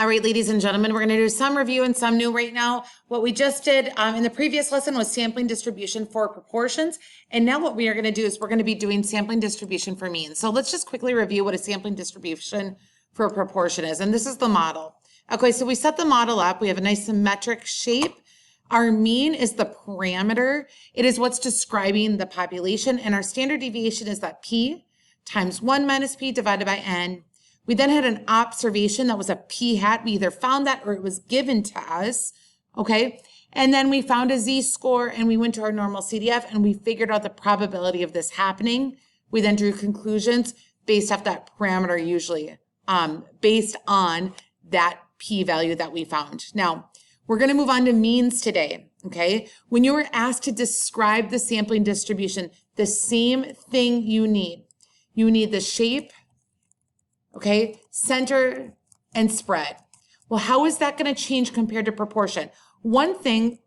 All right, ladies and gentlemen, we're going to do some review and some new right now. What we just did in the previous lesson was sampling distribution for proportions. And now what we are going to do is we're going to be doing sampling distribution for means. So let's just quickly review what a sampling distribution for a proportion is. And this is the model. Okay, so we set the model up. We have a nice symmetric shape. Our mean is the parameter. It is what's describing the population. And our standard deviation is that P times 1 minus P divided by N. We then had an observation that was a p hat. We either found that or it was given to us, okay? And then we found a z-score and we went to our normal CDF and we figured out the probability of this happening. We then drew conclusions based off that parameter usually, based on that p-value that we found. Now, we're gonna move on to means today, okay? When you were asked to describe the sampling distribution, the same thing you need. You need the shape, okay, center and spread. Well, how is that going to change compared to proportion? One thing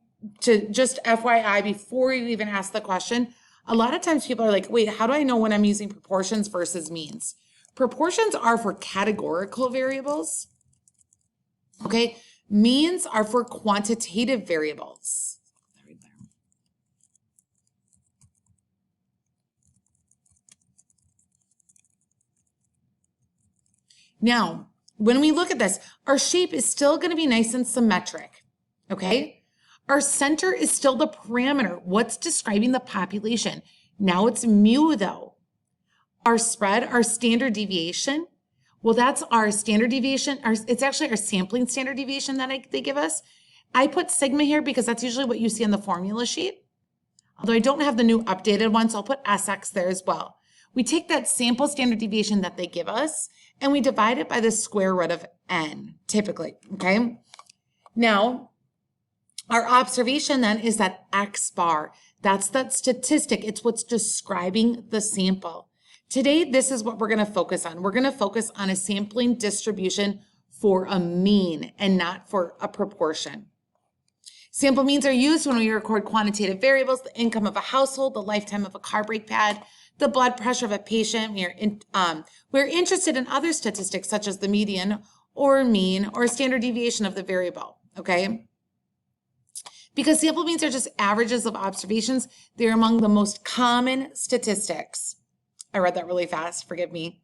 to just FYI before you even ask the question, a lot of times people are like, wait, how do I know when I'm using proportions versus means? Proportions are for categorical variables, okay? Means are for quantitative variables. Now, when we look at this, our shape is still going to be nice and symmetric, okay? Our center is still the parameter, what's describing the population. Now it's mu though. Our spread, our standard deviation, well, that's our standard deviation. It's actually our sampling standard deviation that they give us. I put sigma here because that's usually what you see on the formula sheet. Although I don't have the new updated one, so I'll put SX there as well. We take that sample standard deviation that they give us and we divide it by the square root of n, typically, okay? Now, our observation then is that X bar. That's that statistic. It's what's describing the sample. Today, this is what we're gonna focus on. We're gonna focus on a sampling distribution for a mean and not for a proportion. Sample means are used when we record quantitative variables, the income of a household, the lifetime of a car brake pad, the blood pressure of a patient. We're interested in other statistics such as the median or mean or standard deviation of the variable, okay? Because sample means are just averages of observations, they're among the most common statistics. I read that really fast, forgive me.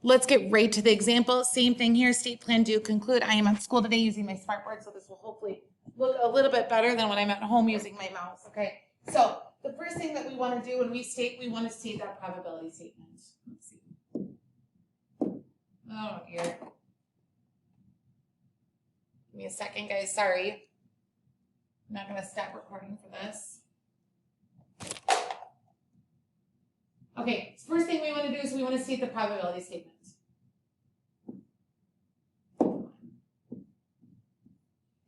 Let's get right to the example. Same thing here, state plan do conclude. I am at school today using my smartboard, so this will hopefully look a little bit better than when I'm at home using my mouse, okay? So the first thing that we want to do when we want to state that probability statement. Let's see. Oh dear. Give me a second, guys, sorry. I'm not going to stop recording for this. Okay, so first thing we want to do is we want to state the probability statement.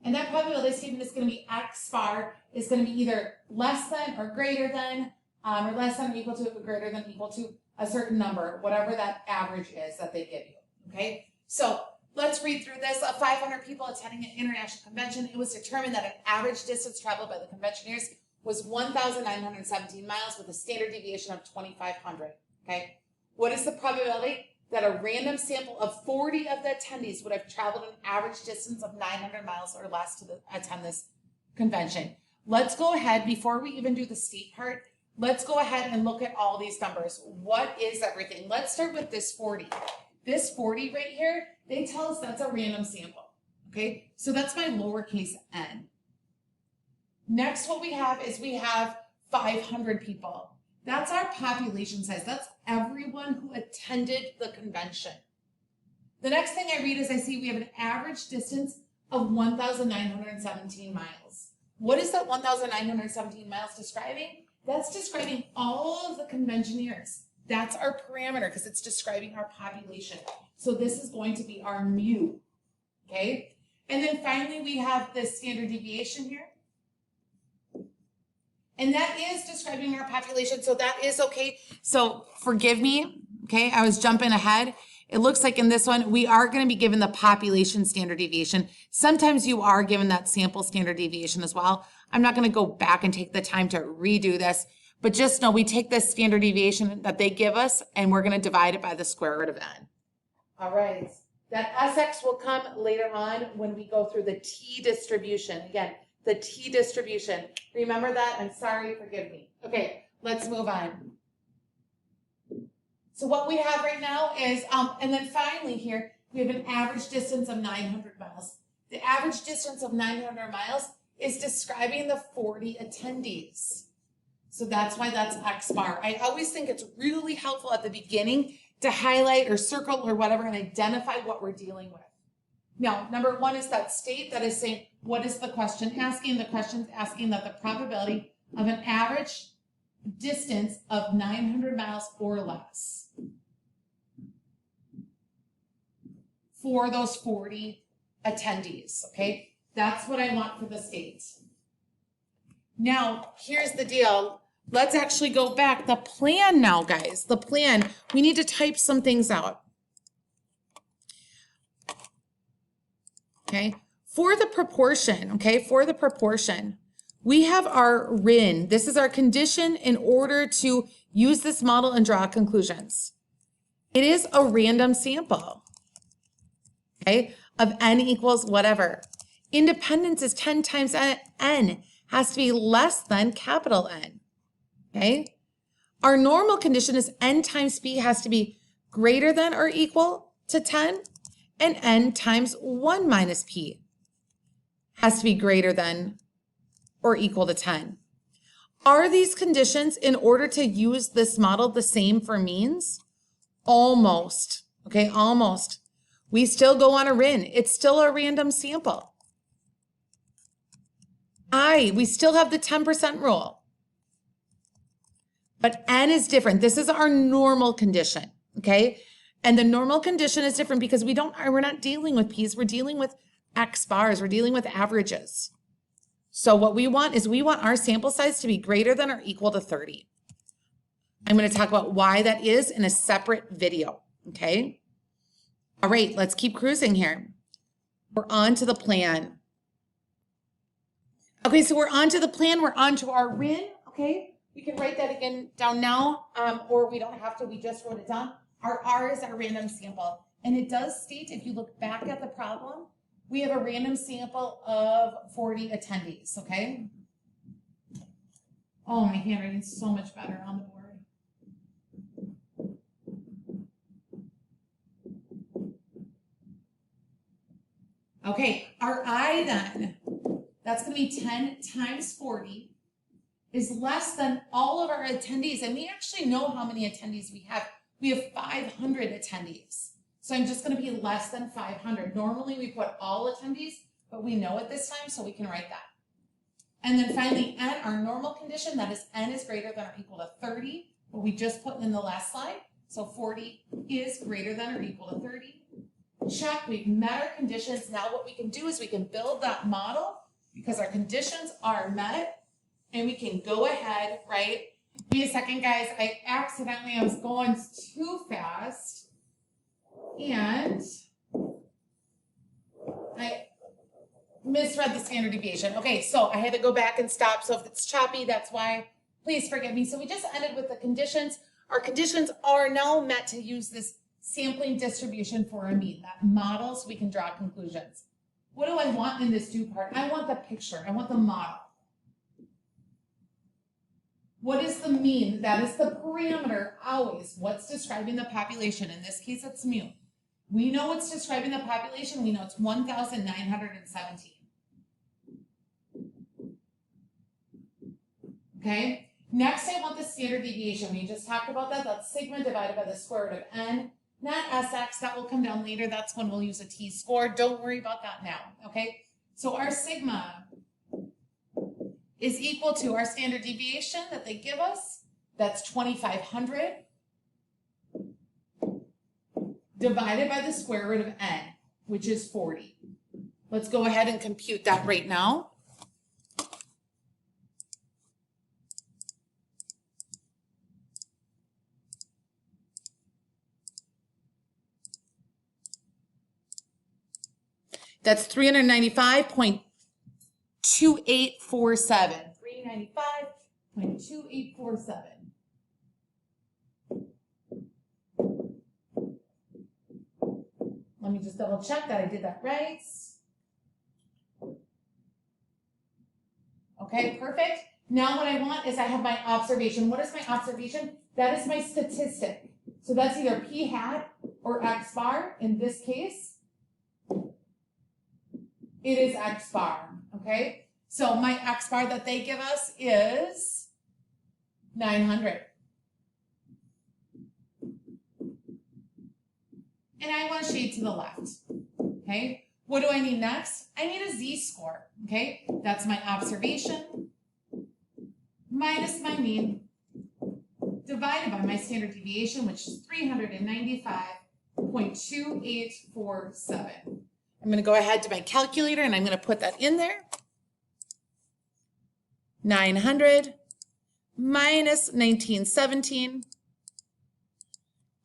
And that probability statement is going to be X bar is going to be either less than or greater than, or less than or equal to, or greater than or equal to a certain number, whatever that average is that they give you, okay? So let's read through this. Of 500 people attending an international convention, it was determined that an average distance traveled by the conventioners was 1,917 miles with a standard deviation of 2,500, okay? What is the probability that a random sample of 40 of the attendees would have traveled an average distance of 900 miles or less to attend this convention? Let's go ahead, before we even do the state part, let's go ahead and look at all these numbers. What is everything? Let's start with this 40. This 40 right here, they tell us that's a random sample, okay? So that's my lowercase n. Next, what we have is we have 500 people. That's our population size. That's everyone who attended the convention. The next thing I read is I see we have an average distance of 1,917 miles. What is that 1,917 miles describing? That's describing all of the conventioners. That's our parameter because it's describing our population. So this is going to be our mu, okay? And then finally, we have the standard deviation here. And that is describing our population, so that is okay. So forgive me, okay? I was jumping ahead. It looks like in this one, we are going to be given the population standard deviation. Sometimes you are given that sample standard deviation as well. I'm not going to go back and take the time to redo this, but just know we take this standard deviation that they give us and we're going to divide it by the square root of n. All right. That SX will come later on when we go through the T distribution. Again, the T distribution. Remember that? I'm sorry, forgive me. Okay, let's move on. So what we have right now is, and then finally here, we have an average distance of 900 miles. The average distance of 900 miles is describing the 40 attendees. So that's why that's X bar. I always think it's really helpful at the beginning to highlight or circle or whatever and identify what we're dealing with. Now, number one is that state that is saying, what is the question asking? The question's asking that the probability of an average distance of 900 miles or less for those 40 attendees, okay? That's what I want for the state. Now, here's the deal. Let's actually go back. The plan now, guys, the plan, we need to type some things out. Okay, for the proportion, okay, for the proportion, we have our RIN. This is our condition in order to use this model and draw conclusions. It is a random sample, okay, of n equals whatever. Independence is 10 times n, has to be less than capital N, okay? Our normal condition is n times p has to be greater than or equal to 10, and n times 1 minus p has to be greater than or equal to 10. Are these conditions in order to use this model the same for means? Almost, okay, almost. We still go on a RIN. It's still a random sample. We still have the 10% rule. But n is different. This is our normal condition, okay? And the normal condition is different because we're not dealing with p's, we're dealing with X bars, we're dealing with averages. So what we want is we want our sample size to be greater than or equal to 30. I'm going to talk about why that is in a separate video, okay? All right, let's keep cruising here. We're on to the plan. Okay, so we're on to the plan, we're on to our RIN, okay? We can write that again down now, or we don't have to, we just wrote it down. Our R is our random sample. And it does state, if you look back at the problem, we have a random sample of 40 attendees, okay? Oh, my handwriting's so much better on the board. Okay, our I then, that's going to be 10 times 40 is less than all of our attendees. And we actually know how many attendees we have. We have 500 attendees. So I'm just going to be less than 500. Normally we put all attendees, but we know it this time, so we can write that. And then finally, n, our normal condition, that is n is greater than or equal to 30, what we just put in the last slide. So 40 is greater than or equal to 30. Check, we've met our conditions. Now what we can do is we can build that model because our conditions are met, and we can go ahead, right? Wait a second, guys. I was going too fast, and I misread the standard deviation. Okay, so I had to go back and stop. So if it's choppy, that's why. Please forgive me. So we just ended with the conditions. Our conditions are now met to use this sampling distribution for a mean, that model, so we can draw conclusions. What do I want in this do part? I want the picture. I want the model. What is the mean? That is the parameter always. What's describing the population? In this case, it's mu. We know what's describing the population. We know it's 1,917. Okay. Next, I want the standard deviation. We just talked about that. That's sigma divided by the square root of n. Not Sx. That will come down later. That's when we'll use a t-score. Don't worry about that now. Okay. So our sigma is equal to our standard deviation that they give us. That's 2,500 divided by the square root of n, which is 40. Let's go ahead and compute that right now. That's 395.2847. 395.2847. Let me just double check that I did that right. Okay, perfect. Now what I want is I have my observation. What is my observation? That is my statistic. So that's either p hat or x bar. In this case, it is x bar, okay? So my x bar that they give us is 900. And I want to shade to the left, okay? What do I need next? I need a z-score, okay? That's my observation minus my mean divided by my standard deviation, which is 395.2847. I'm going to go ahead to my calculator and I'm going to put that in there. 900 minus 1917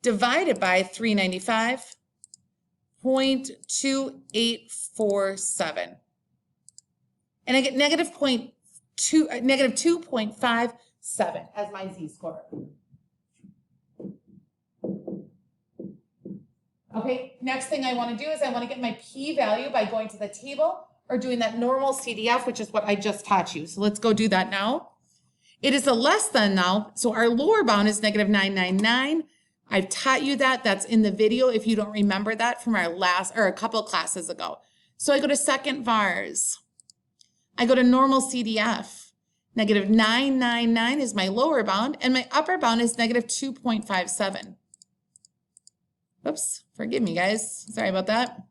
divided by 395.2847. And I get negative 2.57 as my z-score. Okay, next thing I want to do is I want to get my p-value by going to the table or doing that normal CDF, which is what I just taught you. So let's go do that now. It is a less than now, so our lower bound is negative 999. I've taught you that. That's in the video if you don't remember that from our last, or a couple classes ago. So I go to second VARS. I go to normal CDF. Negative 999 is my lower bound, and my upper bound is negative 2.57. Oops, forgive me, guys. Sorry about that.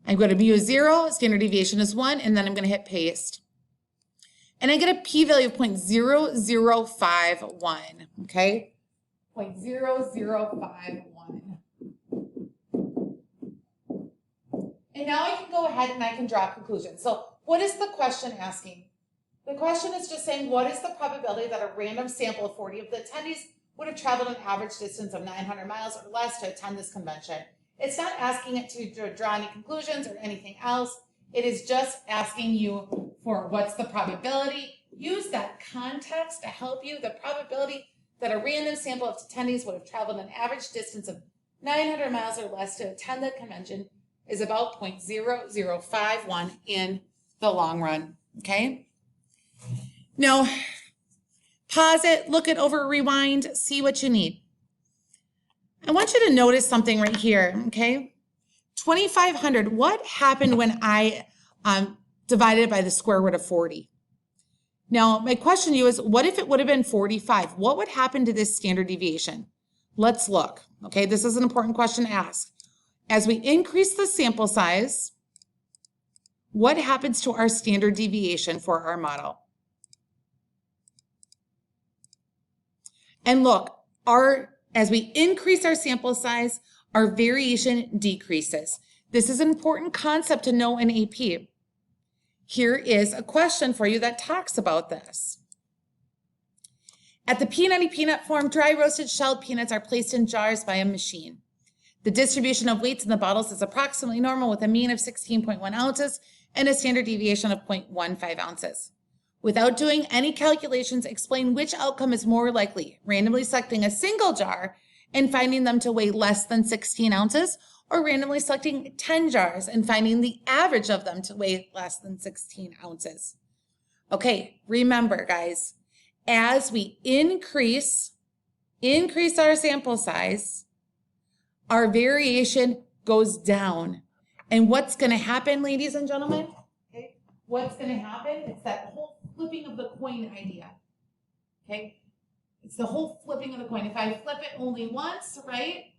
I'm going to mu is 0, standard deviation is 1, and then I'm going to hit paste. And I get a p-value of 0.0051, okay? 0.0051. And now I can go ahead and I can draw conclusions. So what is the question asking? The question is just saying, what is the probability that a random sample of 40 of the attendees would have traveled an average distance of 900 miles or less to attend this convention? It's not asking it to draw any conclusions or anything else. It is just asking you for what's the probability. Use that context to help you. The probability that a random sample of attendees would have traveled an average distance of 900 miles or less to attend the convention is about 0.0051 in the long run, okay? Now, pause it, look it over, rewind, see what you need. I want you to notice something right here, okay? 2,500, what happened when I divided it by the square root of 40? Now, my question to you is, what if it would have been 45? What would happen to this standard deviation? Let's look, okay? This is an important question to ask. As we increase the sample size, what happens to our standard deviation for our model? And look, as we increase our sample size, our variation decreases. This is an important concept to know in AP. Here is a question for you that talks about this. At the P90 peanut farm, dry roasted shelled peanuts are placed in jars by a machine. The distribution of weights in the bottles is approximately normal with a mean of 16.1 ounces and a standard deviation of 0.15 ounces. Without doing any calculations, explain which outcome is more likely, randomly selecting a single jar and finding them to weigh less than 16 ounces, or randomly selecting 10 jars and finding the average of them to weigh less than 16 ounces. Okay, remember guys, as we increase our sample size, our variation goes down. And what's gonna happen, ladies and gentlemen? Okay, what's gonna happen? It's that whole flipping of the coin idea, okay? It's the whole flipping of the coin. If I flip it only once, right?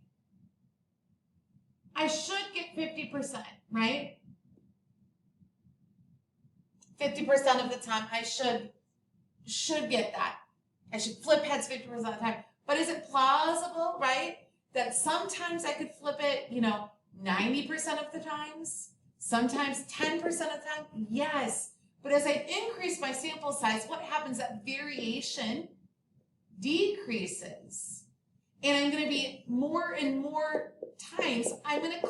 I should get 50%, right? 50% of the time I should get that. I should flip heads 50% of the time. But is it plausible, right? That sometimes I could flip it, 90% of the times? Sometimes 10% of the time? Yes. But as I increase my sample size, what happens? That variation decreases. And I'm going to be more and more times, I'm going to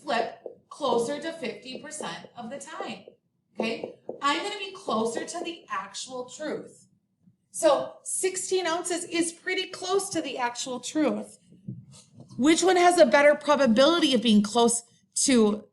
flip closer to 50% of the time. Okay? I'm going to be closer to the actual truth. So 16 ounces is pretty close to the actual truth. Which one has a better probability of being close to?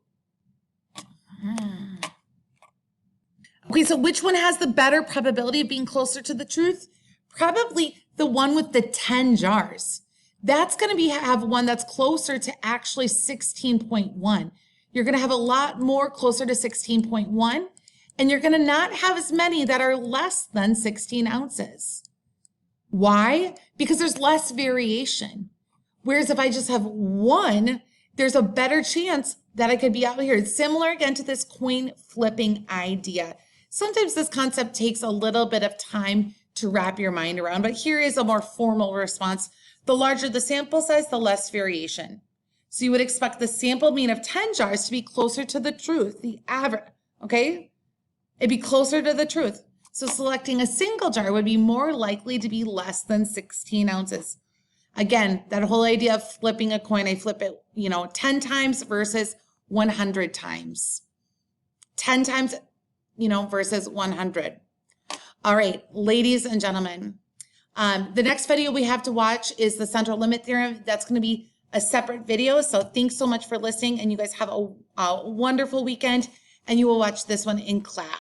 Okay, so which one has the better probability of being closer to the truth? Probably the one with the 10 jars. That's going to have one that's closer to actually 16.1. You're going to have a lot more closer to 16.1, and you're going to not have as many that are less than 16 ounces. Why? Because there's less variation. Whereas if I just have one, there's a better chance that I could be out here. It's similar again to this coin flipping idea. Sometimes this concept takes a little bit of time to wrap your mind around, but here is a more formal response. The larger the sample size, the less variation. So you would expect the sample mean of 10 jars to be closer to the truth, the average, okay? It'd be closer to the truth. So selecting a single jar would be more likely to be less than 16 ounces. Again, that whole idea of flipping a coin, I flip it, 10 times versus 100 times. 10 times, versus 100. All right, ladies and gentlemen, the next video we have to watch is the central limit theorem. That's going to be a separate video. So thanks so much for listening, and you guys have a wonderful weekend, and you will watch this one in class.